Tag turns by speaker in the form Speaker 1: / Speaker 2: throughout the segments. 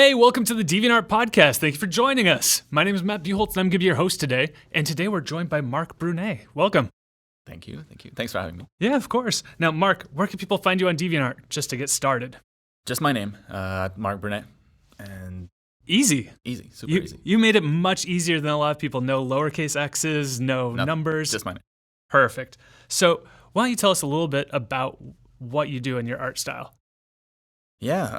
Speaker 1: Hey, welcome to the DeviantArt podcast. Thank you for joining us. My name is Matt Buholtz, and I'm going to be your host today. And today we're joined by Marc Brunet. Welcome.
Speaker 2: Thank you. Thanks for having me.
Speaker 1: Yeah, of course. Now, Marc, where can people find you on DeviantArt just to get started?
Speaker 2: Just my name, Marc Brunet. And
Speaker 1: Easy,
Speaker 2: super easy.
Speaker 1: You made it much easier than a lot of people. No lowercase x's, no numbers.
Speaker 2: Just my name.
Speaker 1: Perfect. So why don't you tell us a little bit about what you do in your art style?
Speaker 2: Yeah.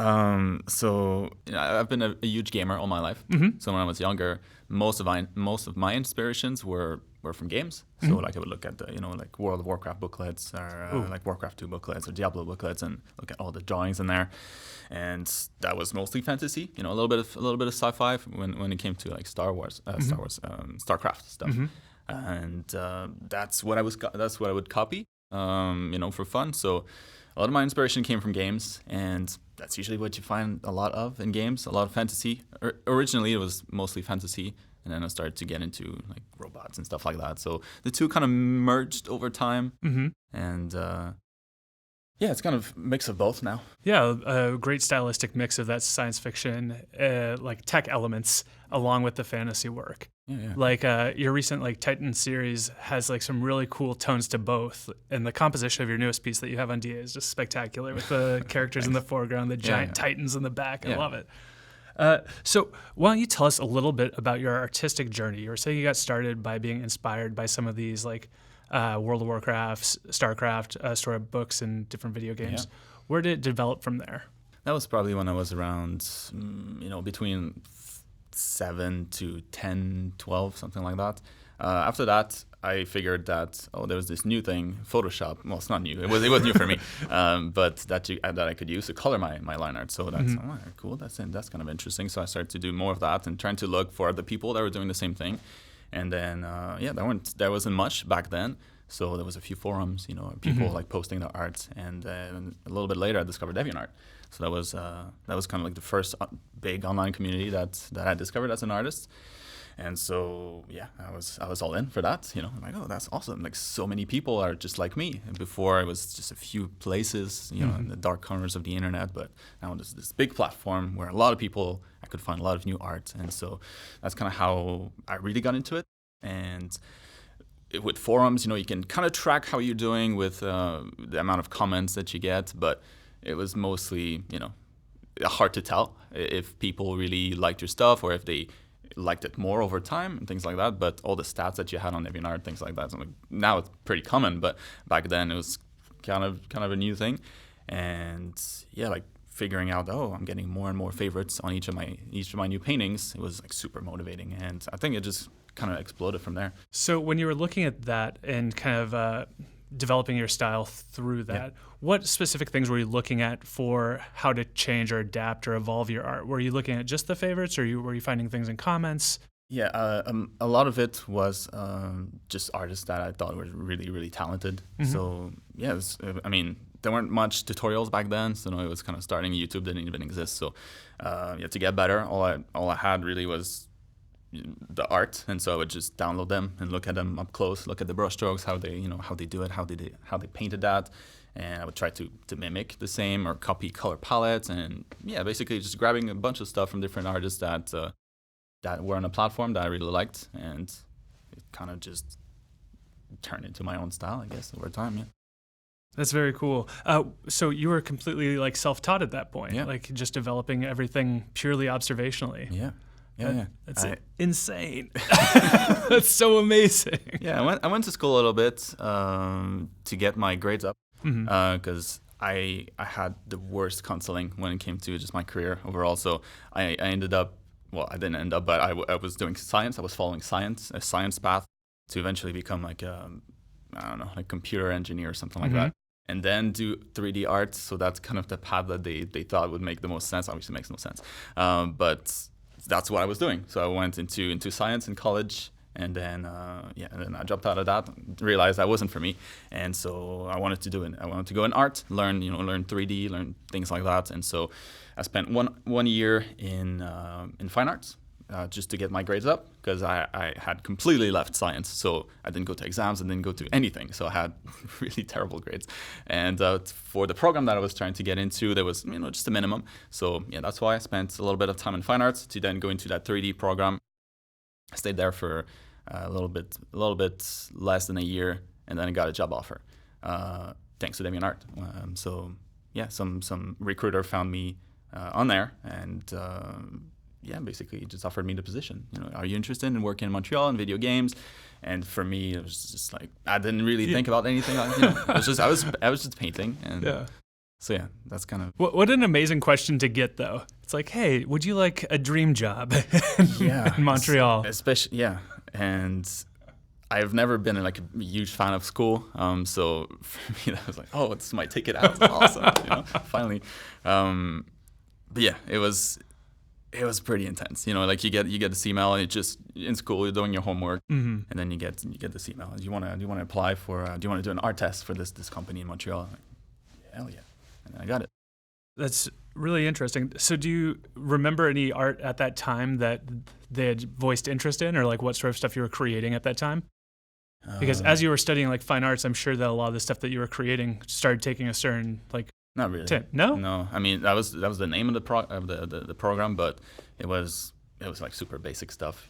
Speaker 2: I've been a huge gamer all my life.
Speaker 1: Mm-hmm.
Speaker 2: So when I was younger, most of my inspirations were from games. So like I would look at the like World of Warcraft booklets or like Warcraft 2 booklets or Diablo booklets and look at all the drawings in there. And that was mostly fantasy. A little bit of sci-fi when it came to like StarCraft stuff.
Speaker 1: Mm-hmm.
Speaker 2: And that's what I would copy. For fun. So a lot of my inspiration came from games, and that's usually what you find a lot of in games, a lot of fantasy. Originally, it was mostly fantasy, and then I started to get into like robots and stuff like that. So the two kind of merged over time, and it's kind of a mix of both now.
Speaker 1: Yeah, a great stylistic mix of that science fiction, like tech elements, along with the fantasy work.
Speaker 2: Yeah.
Speaker 1: Like your recent like Titan series has like some really cool tones to both, and the composition of your newest piece that you have on DA is just spectacular with the characters in the foreground, the giant Titans in the back. I love it. So why don't you tell us a little bit about your artistic journey? You were saying you got started by being inspired by some of these like World of Warcraft, StarCraft, story books, and different video games.
Speaker 2: Yeah.
Speaker 1: Where did it develop from there?
Speaker 2: That was probably when I was around, between 7 to 10, 12, something like that. After that, I figured that there was this new thing, Photoshop. Well, it's not new. It was new for me, but that I could use to color my line art. So that's cool. That's kind of interesting. So I started to do more of that and trying to look for the people that were doing the same thing. And then there wasn't much back then. So there was a few forums, people like posting their art, and then a little bit later I discovered DeviantArt. So that was kind of like the first big online community that I discovered as an artist. And so I was all in for that. I'm like, oh, that's awesome! Like so many people are just like me. And before it was just a few places, in the dark corners of the internet. But now there's this big platform where a lot of people, I could find a lot of new art. And so that's kind of how I really got into it. And with forums, you can kind of track how you're doing with the amount of comments that you get, but it was mostly, hard to tell if people really liked your stuff or if they liked it more over time and things like that. But all the stats that you had on DeviantArt, things like that, now it's pretty common, but back then it was kind of a new thing. And like figuring out, I'm getting more and more favorites on each of my new paintings. It was like super motivating, and I think it just kind of exploded from there.
Speaker 1: So when you were looking at that and kind of developing your style through that, what specific things were you looking at for how to change or adapt or evolve your art? Were you looking at just the favorites, or were you finding things in comments?
Speaker 2: Yeah, a lot of it was just artists that I thought were really, really talented. So there weren't much tutorials back then, so it was kind of starting. YouTube didn't even exist, so to get better, all I had really was the art, and so I would just download them and look at them up close, look at the brushstrokes, how they do it, how they painted that, and I would try to mimic the same or copy color palettes, and basically just grabbing a bunch of stuff from different artists that were on a platform that I really liked, and it kind of just turned into my own style, I guess, over time. Yeah.
Speaker 1: That's very cool. So you were completely like self-taught at that point, like just developing everything purely observationally.
Speaker 2: Yeah.
Speaker 1: That's insane. That's so amazing.
Speaker 2: Yeah, I went to school a little bit to get my grades up because I had the worst counseling when it came to just my career overall. So I ended up, I didn't end up, but I was doing science. I was following a science path to eventually become like a computer engineer or something like that. And then do 3D art. So that's kind of the path that they thought would make the most sense. Obviously, it makes no sense, but that's what I was doing. So I went into science in college, and then and then I dropped out of that, realized that wasn't for me, and so I wanted to go in art, learn 3D, learn things like that. And so I spent one year in fine arts, just to get my grades up, because I had completely left science. So I didn't go to exams, I didn't go to anything. So I had really terrible grades. And for the program that I was trying to get into, there was just a minimum. So yeah, that's why I spent a little bit of time in fine arts to then go into that 3D program. I stayed there for a little bit less than a year, and then I got a job offer, thanks to DeviantArt. So yeah, some recruiter found me on there, and basically just offered me the position. Are you interested in working in Montreal in video games? And for me, it was just like I didn't really think about anything. I was just painting, and so yeah, that's kind of
Speaker 1: what an amazing question to get, though. It's like, hey, would you like a dream job in Montreal?
Speaker 2: Especially, and I've never been like a huge fan of school, so for me that was like, oh, it's my ticket out. It's awesome, finally. But yeah, it was pretty intense. Like you get this email, and it's just in school you're doing your homework, and then you get this email. Do you want to apply for? Do you want to do an art test for this company in Montreal? Like, hell yeah, and I got it.
Speaker 1: That's really interesting. So do you remember any art at that time that they had voiced interest in, or like what sort of stuff you were creating at that time? Because as you were studying like fine arts, I'm sure that a lot of the stuff that you were creating started taking a certain like.
Speaker 2: Not really. No. I mean, that was the name of the program, but it was like super basic stuff.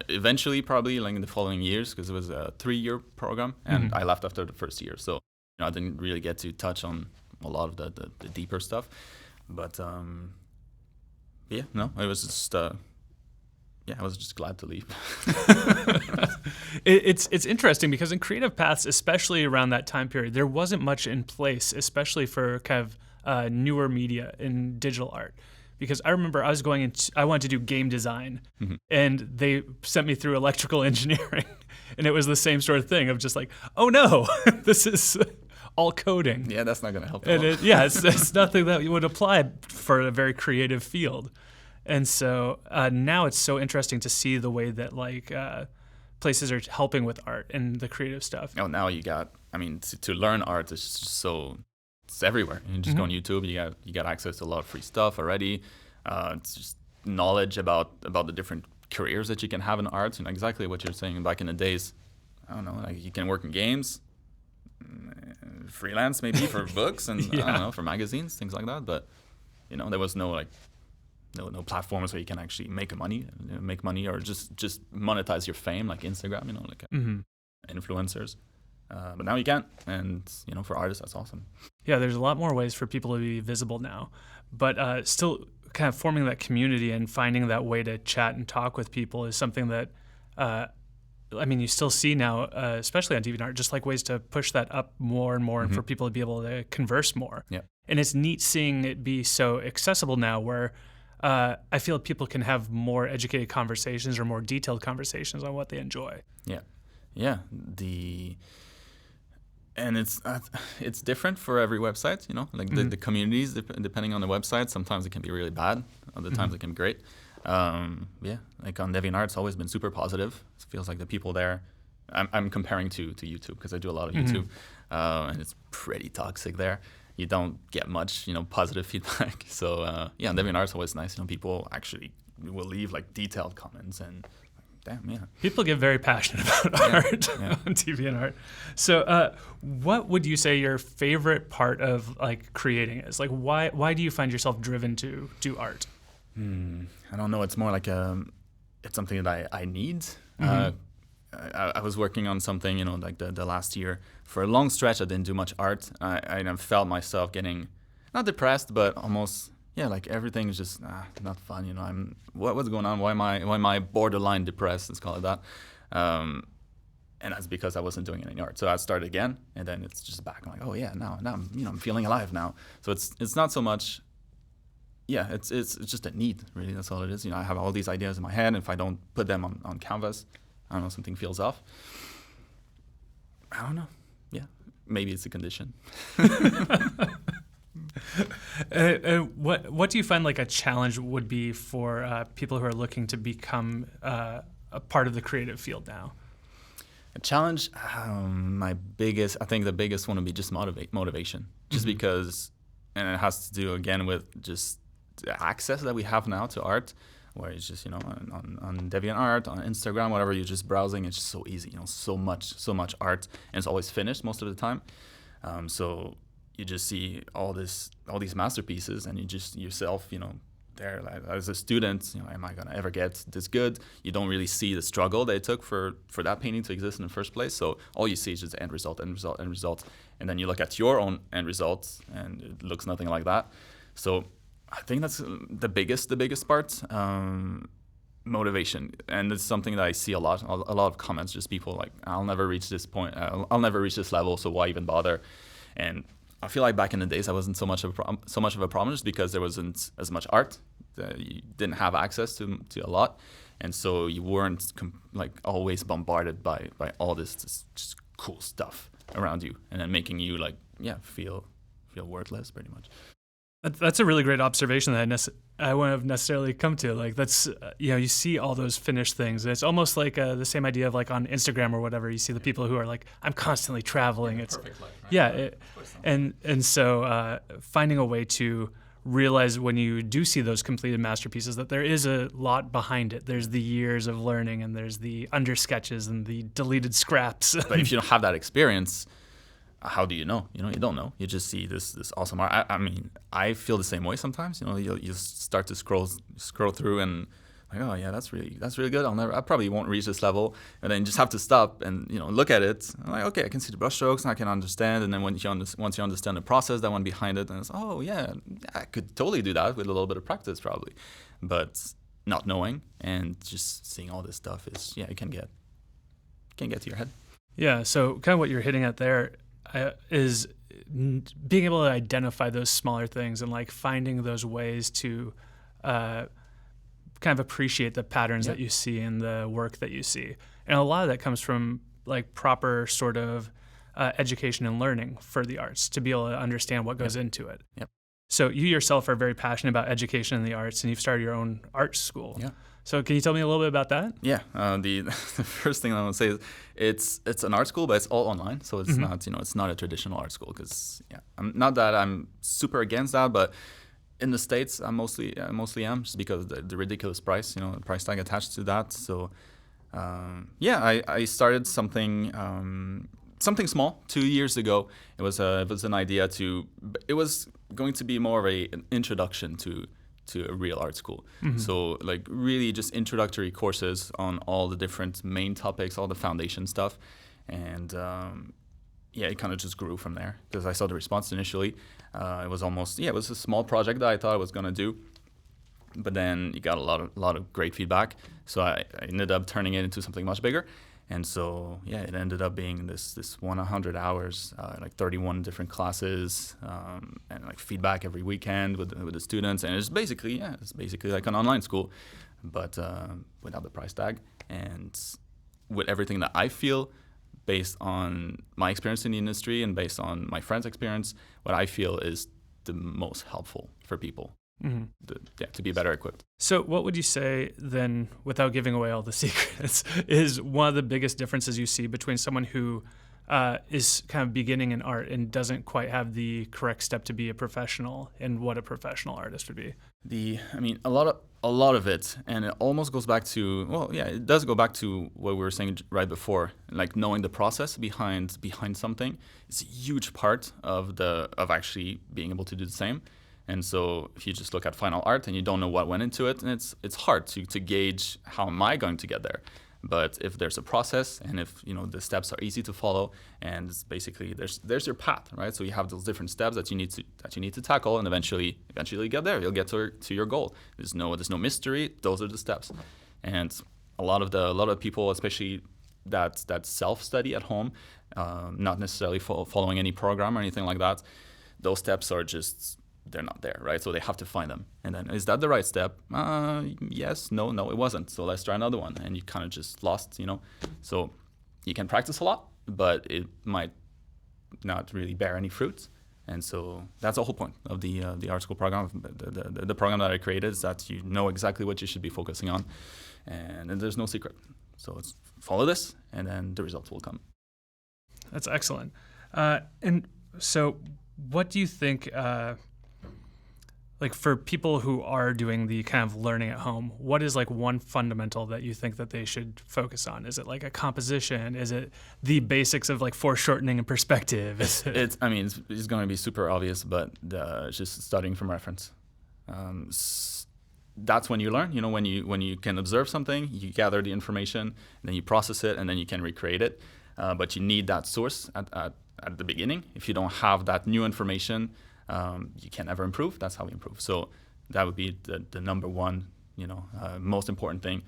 Speaker 2: Eventually, probably like in the following years, because it was a 3-year program, and I left after the first year, so I didn't really get to touch on a lot of the deeper stuff. But it was just I was just glad to leave.
Speaker 1: It's interesting because in creative paths, especially around that time period, there wasn't much in place, especially for kind of newer media in digital art. Because I remember I wanted to do game design, and they sent me through electrical engineering, and it was the same sort of thing of just like, oh no, this is all coding.
Speaker 2: Yeah, that's not going to help.
Speaker 1: And it's nothing that you would apply for a very creative field. And so now it's so interesting to see the way that like places are helping with art and the creative stuff.
Speaker 2: Oh, now to learn art is just it's everywhere. You just go on YouTube. You got access to a lot of free stuff already. It's just knowledge about the different careers that you can have in art, and exactly what you're saying. Back in the days, I don't know, like you can work in games, freelance maybe for books, and I don't know, for magazines, things like that. But there was no platforms where you can actually make money or just monetize your fame, like Instagram, influencers. But now you can, and for artists, that's awesome.
Speaker 1: Yeah, there's a lot more ways for people to be visible now, but still kind of forming that community and finding that way to chat and talk with people is something that you still see now, especially on DeviantArt, just like ways to push that up more and more, and for people to be able to converse more.
Speaker 2: Yeah.
Speaker 1: And it's neat seeing it be so accessible now, where I feel people can have more educated conversations or more detailed conversations on what they enjoy.
Speaker 2: Yeah. And it's different for every website, like the communities, depending on the website, sometimes it can be really bad, other times it can be great. Like on DeviantArt, it's always been super positive. It feels like the people there, I'm comparing to YouTube because I do a lot of YouTube, and it's pretty toxic there. You don't get much, positive feedback. So on DeviantArt, it's always nice. People actually will leave like detailed comments, and damn, yeah.
Speaker 1: People get very passionate about art on DeviantArt. So what would you say your favorite part of like creating is? Like why do you find yourself driven to do art?
Speaker 2: I don't know. It's more like it's something that I need. I was working on something, like the last year. For a long stretch, I didn't do much art. I felt myself getting, not depressed, but almost, like everything is just not fun. What's going on? Why am I borderline depressed? Let's call it that. And that's because I wasn't doing any art. So I started again, and then it's just back. I'm like, oh yeah, now I'm feeling alive now. So it's not so much. Yeah, it's just a need, really. That's all it is. I have all these ideas in my head, and if I don't put them on canvas, I don't know, something feels off. I don't know. Yeah, maybe it's a condition.
Speaker 1: What do you find like a challenge would be for people who are looking to become a part of the creative field now?
Speaker 2: A challenge, I think the biggest one would be just motivation. Just because, and it has to do again with just the access that we have now to art. where it's just, on DeviantArt, on Instagram, whatever, you're just browsing. It's just so easy, so much art, and it's always finished most of the time. So you just see all these masterpieces, and you just yourself, there, like, as a student, am I gonna ever get this good? You don't really see the struggle they took for that painting to exist in the first place. So all you see is just end result, and then you look at your own end results, and it looks nothing like that. So I think that's the biggest part. Motivation, and it's something that I see a lot of comments, just people like, I'll never reach this point, I'll never reach this level, so why even bother? And I feel like back in the days, I wasn't so much of a problem, just because there wasn't as much art. You didn't have access to a lot, and so you weren't always bombarded by all this just cool stuff around you, and then making you feel worthless, pretty much.
Speaker 1: That's a really great observation that I wouldn't have necessarily come to. Like, that's you see all those finished things. It's almost like the same idea of like on Instagram or whatever. You see the people who are like, I'm constantly traveling. It's
Speaker 2: perfect life, right?
Speaker 1: And so finding a way to realize when you do see those completed masterpieces that there is a lot behind it. There's the years of learning, and there's the under sketches and the deleted scraps.
Speaker 2: But if you don't have that experience, how do you know? You don't know. You just see this awesome art. I mean, I feel the same way sometimes. You start to scroll through, and like, oh yeah, that's really good. I probably won't reach this level, and then you just have to stop and look at it. I'm like, okay, I can see the brushstrokes and I can understand. And then once you understand the process, that one behind it, and it's, oh yeah, I could totally do that with a little bit of practice probably. But not knowing and just seeing all this stuff it can get to your head. Yeah.
Speaker 1: So kind of what you're hitting at there is being able to identify those smaller things and like finding those ways to kind of appreciate the patterns that you see in the work that you see. And a lot of that comes from like proper sort of education and learning for the arts to be able to understand what goes into it.
Speaker 2: Yep.
Speaker 1: So you yourself are very passionate about education in the arts, and you've started your own art school.
Speaker 2: Yeah.
Speaker 1: So can you tell me a little bit about that?
Speaker 2: Yeah, the first thing I want to say is it's an art school, but it's all online, so it's not it's not a traditional art school. Because not that I'm super against that, but in the States I mostly am, just because the ridiculous price, the price tag attached to that. So I started something small 2 years ago. It was an idea it was going to be more of an introduction to a real art school. So like really just introductory courses on all the different main topics, all the foundation stuff. And it kind of just grew from there, because I saw the response initially. It was a small project that I thought I was going to do. But then you got a lot of great feedback. So I ended up turning it into something much bigger. And so, it ended up being this 100 hours, like 31 different classes, and like feedback every weekend with the students. And it's basically like an online school, but without the price tag, and with everything that I feel based on my experience in the industry and based on my friends' experience, what I feel is the most helpful for people. To be better equipped.
Speaker 1: So what would you say then, without giving away all the secrets, is one of the biggest differences you see between someone who is kind of beginning in art and doesn't quite have the correct step to be a professional, and what a professional artist would be?
Speaker 2: A lot of it, and it almost goes back to, it does go back to what we were saying right before, like knowing the process behind something is a huge part of actually being able to do the same. And so if you just look at final art and you don't know what went into it, and it's hard to gauge how am I going to get there. But if there's a process, and if the steps are easy to follow, and it's basically there's your path, right? So you have those different steps that you need to tackle, and eventually you get there. You'll get to your goal. There's no mystery. Those are the steps. And a lot of people, especially that self-study at home, not necessarily following any program or anything like that, those steps are just, they're not there, right? So they have to find them. And then, is that the right step? Yes, no, it wasn't. So let's try another one. And you kind of just lost, So you can practice a lot, but it might not really bear any fruit. And so that's the whole point of the art school program. The program that I created is that you know exactly what you should be focusing on, and there's no secret. So it's follow this, and then the results will come.
Speaker 1: That's excellent. And so what do you think... Like for people who are doing the kind of learning at home, what is like one fundamental that you think that they should focus on? Is it like a composition? Is it the basics of like foreshortening and perspective?
Speaker 2: It's going to be super obvious, but just studying from reference. That's when you learn. You know, when you can observe something, you gather the information, and then you process it, and then you can recreate it. But you need that source at the beginning. If you don't have that new information, you can never improve. That's how we improve. So that would be the number one, most important thing.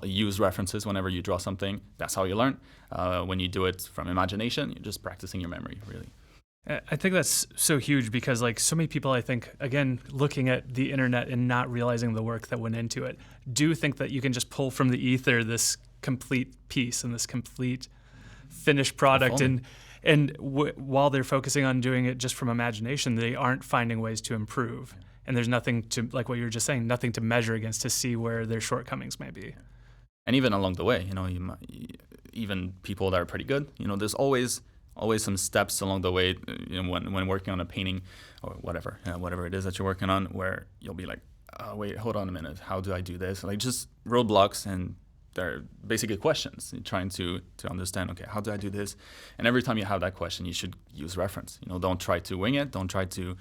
Speaker 2: Use references whenever you draw something. That's how you learn. When you do it from imagination, you're just practicing your memory, really.
Speaker 1: I think that's so huge because like so many people, I think, again, looking at the internet and not realizing the work that went into it, do think that you can just pull from the ether this complete piece and this complete finished product. And while they're focusing on doing it just from imagination, they aren't finding ways to improve. And there's nothing to, like what you were just saying, nothing to measure against to see where their shortcomings may be.
Speaker 2: And even along the way, even people that are pretty good, there's always some steps along the way, when working on a painting or whatever it is that you're working on, where you'll be like, oh, wait, hold on a minute, how do I do this? Like just roadblocks, and they're basically questions. You're trying to understand, okay, how do I do this? And every time you have that question, you should use reference. Don't try to wing it. Don't try to,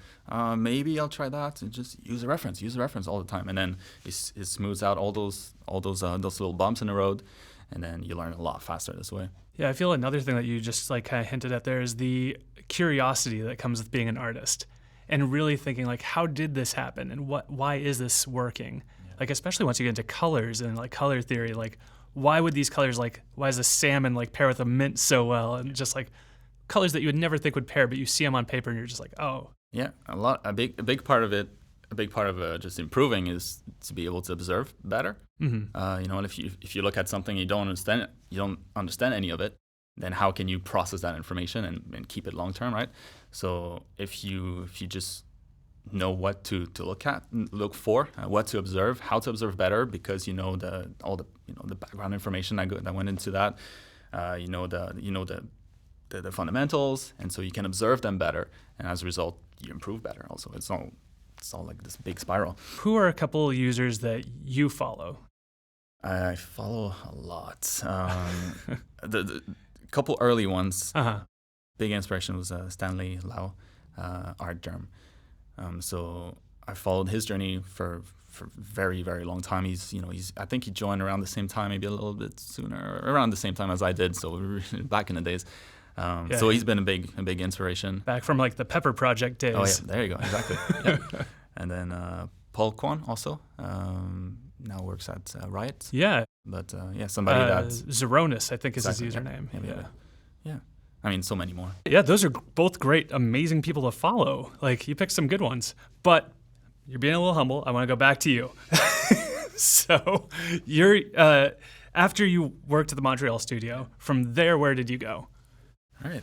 Speaker 2: maybe I'll try that. And just use a reference all the time. And then it smooths out all those little bumps in the road. And then you learn a lot faster this way.
Speaker 1: Yeah, I feel another thing that you just like kind of hinted at there is the curiosity that comes with being an artist and really thinking like, how did this happen and why is this working? Yeah. Like especially once you get into colors and like color theory, like why would these colors, like why does a salmon like pair with a mint so well? And just like colors that you would never think would pair, but you see them on paper and you're just like, oh.
Speaker 2: Yeah, a big part of it. A big part of just improving is to be able to observe better. Mm-hmm. And if you look at something and you don't understand any of it, then how can you process that information and keep it long term, right? So if you just know what to look for, what to observe, how to observe better, because all the background information that went into that, the fundamentals, and so you can observe them better, and as a result, you improve better. Also, it's all like this big spiral.
Speaker 1: Who are a couple users that you follow?
Speaker 2: I follow a lot. The couple early ones. Big inspiration was Stanley Lau, Art Journey. So I followed his journey for very, very long time. I think he joined around the same time, maybe a little bit sooner, around the same time as I did. So back in the days. So he's been a big inspiration.
Speaker 1: Back from like the Pepper Project days.
Speaker 2: Oh yeah, there you go, exactly. Yeah. And then Paul Kwon also now works at Riot.
Speaker 1: Yeah.
Speaker 2: But somebody that
Speaker 1: Zeronis, I think is his username.
Speaker 2: Yeah. I mean, so many more.
Speaker 1: Yeah, those are both great, amazing people to follow. Like you picked some good ones, but you're being a little humble. I want to go back to you. So you're after you worked at the Montreal studio. So there, where did you go?
Speaker 2: All right.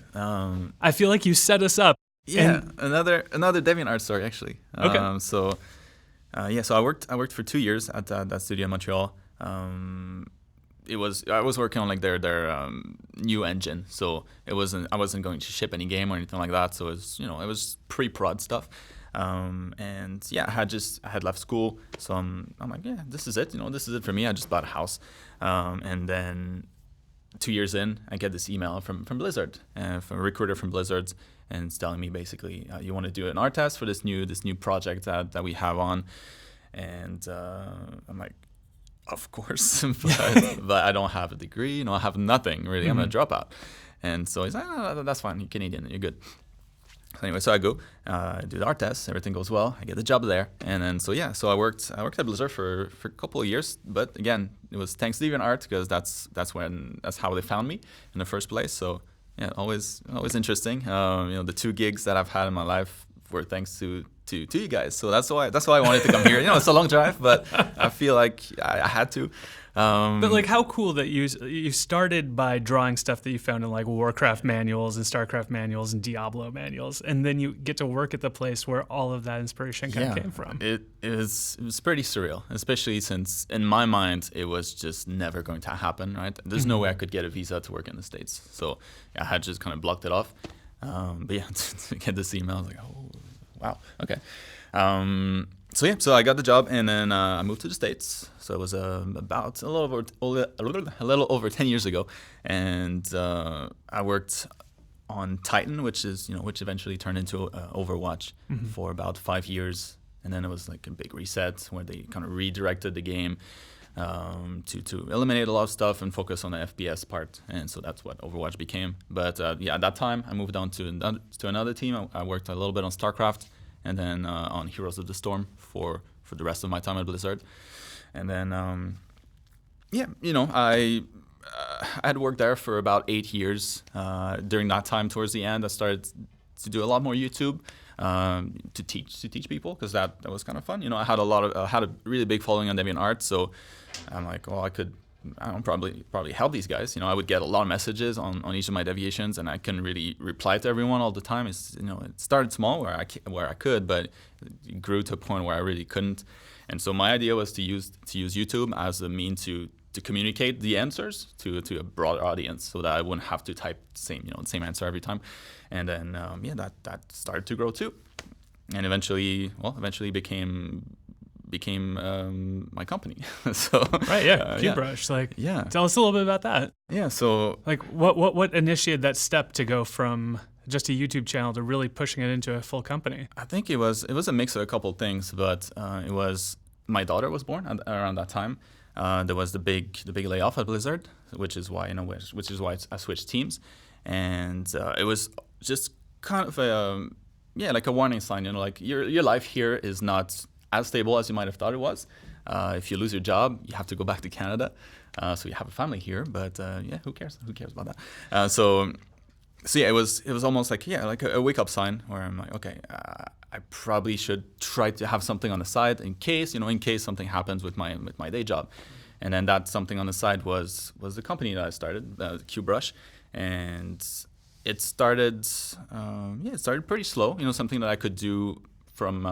Speaker 1: I feel like you set us up.
Speaker 2: Yeah, another DeviantArt story actually.
Speaker 1: Okay.
Speaker 2: So I worked for 2 years at that studio in Montreal. I was working on like their new engine, so I wasn't going to ship any game or anything like that. So it was pre-prod stuff. And yeah, I had left school, so I'm like, yeah, this is it. This is it for me. I just bought a house, and then 2 years in, I get this email from Blizzard, from a recruiter from Blizzard, and it's telling me basically, you want to do an art test for this new project that we have on, and I'm like, of course, but I don't have a degree, I have nothing really. Mm-hmm. I'm a dropout, and so he's like, oh, that's fine, you're Canadian, you're good. Anyway, so I go, do the art test, everything goes well, I get the job there, and then so I worked at Blizzard for a couple of years, but again, it was thanks to DeviantArt, because that's how they found me in the first place. So yeah, always interesting. The 2 gigs that I've had in my life were thanks to you guys. So that's why I wanted to come here. It's a long drive, but I feel like I had to.
Speaker 1: But like, how cool that you started by drawing stuff that you found in like Warcraft manuals and Starcraft manuals and Diablo manuals, and then you get to work at the place where all of that inspiration kind of came from.
Speaker 2: It was pretty surreal, especially since in my mind it was just never going to happen. Right? There's no way I could get a visa to work in the States, so I had just kind of blocked it off. But yeah, to get this email, I was like, oh wow, okay. So I got the job, and then I moved to the States. So it was about a little over 10 years ago, and I worked on Titan, which eventually turned into Overwatch for about 5 years, and then it was like a big reset where they kind of redirected the game to eliminate a lot of stuff and focus on the FPS part, and so that's what Overwatch became. But at that time, I moved on to another team. I worked a little bit on StarCraft, and then on Heroes of the Storm for the rest of my time at Blizzard. And then, I had worked there for about 8 years. During that time, towards the end, I started to do a lot more YouTube to teach people, because that was kind of fun. I had a really big following on DeviantArt, so I'm like, well, I could probably help these guys. I would get a lot of messages on each of my deviations, and I couldn't really reply to everyone all the time. It started small where I could, but it grew to a point where I really couldn't. And so my idea was to use YouTube as a mean to communicate the answers to a broader audience, so that I wouldn't have to type the same answer every time. And then that started to grow too, and eventually became my company. So
Speaker 1: right, yeah, QBrush. Tell us a little bit about that.
Speaker 2: Yeah, so
Speaker 1: what initiated that step to go from just a YouTube channel to really pushing it into a full company?
Speaker 2: I think it was a mix of a couple of things, but it was my daughter was born around that time. There was the big layoff at Blizzard, which is why I switched teams, and it was just kind of a warning sign. Like your life here is not as stable as you might have thought it was. If you lose your job, you have to go back to Canada. So you have a family here, but who cares? Who cares about that? So it was almost like a wake up sign where I'm like, okay, I probably should try to have something on the side in case something happens with my day job. And then that something on the side was the company that I started, QBrush, and it started pretty slow. Something that I could do from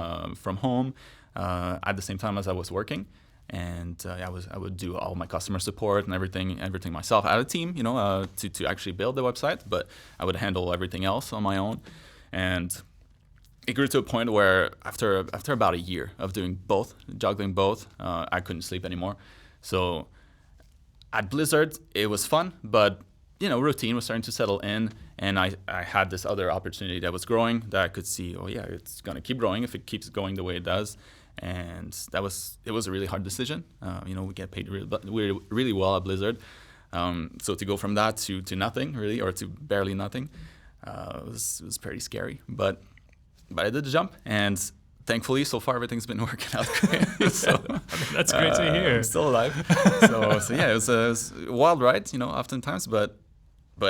Speaker 2: home at the same time as I was working, and I would do all my customer support and everything myself. I had a team, to actually build the website, but I would handle everything else on my own. And it grew to a point where after about a year of doing juggling both, I couldn't sleep anymore. So at Blizzard, it was fun, but routine was starting to settle in, and I had this other opportunity that was growing that I could see, it's going to keep growing if it keeps going the way it does. And it was a really hard decision. We get paid really well at Blizzard. So to go from that to nothing, really, or to barely nothing, was pretty scary. But I did the jump, and thankfully, so far, everything's been working out great. So
Speaker 1: that's great to hear.
Speaker 2: I'm still alive. So it was a wild ride, oftentimes, but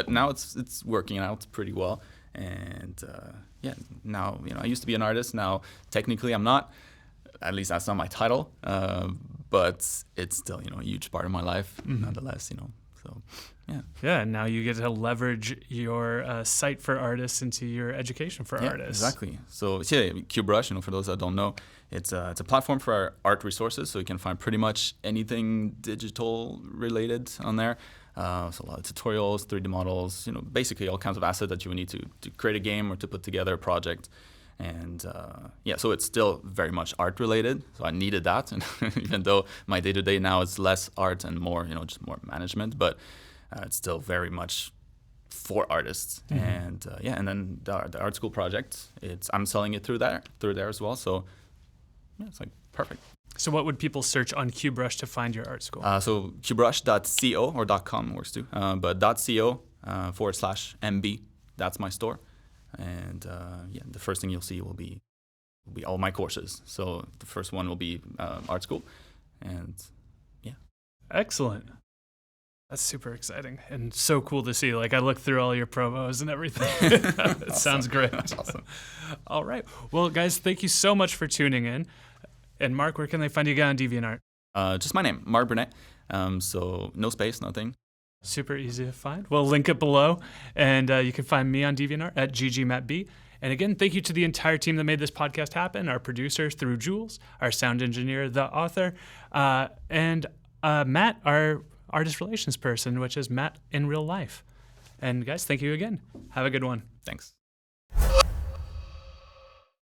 Speaker 2: now it's working out pretty well. And now I used to be an artist. Now technically I'm not. At least that's not my title. But it's still a huge part of my life, nonetheless. So yeah.
Speaker 1: Yeah, and now you get to leverage your site for artists into your education for artists.
Speaker 2: Exactly. So QBrush, for those that don't know, it's a platform for our art resources. So you can find pretty much anything digital related on there. So a lot of tutorials, 3D models, basically all kinds of assets that you would need to create a game or to put together a project. And so it's still very much art related. So I needed that, and even though my day-to-day now is less art and more, just more management, but it's still very much for artists. And and then the art school project, I'm selling it through there as well. So it's like perfect.
Speaker 1: So what would people search on QBrush to find your art school?
Speaker 2: So qbrush.co or .com works too, but .co /MB, that's my store. And the first thing you'll see will be all my courses. So the first one will be art school, and
Speaker 1: excellent. That's super exciting and so cool to see. I looked through all your promos and everything. It awesome. Sounds great.
Speaker 2: That's awesome.
Speaker 1: All right. Well, guys, thank you so much for tuning in. And Marc, where can they find you again on DeviantArt?
Speaker 2: Just my name, Marc Brunet. So no space, nothing.
Speaker 1: Super easy to find. We'll link it below. And you can find me on DeviantArt at ggmattb. And again, thank you to the entire team that made this podcast happen, our producers through Jules, our sound engineer, the author, and Matt, our artist relations person, which is Matt in real life. And guys, thank you again. Have a good one.
Speaker 2: Thanks.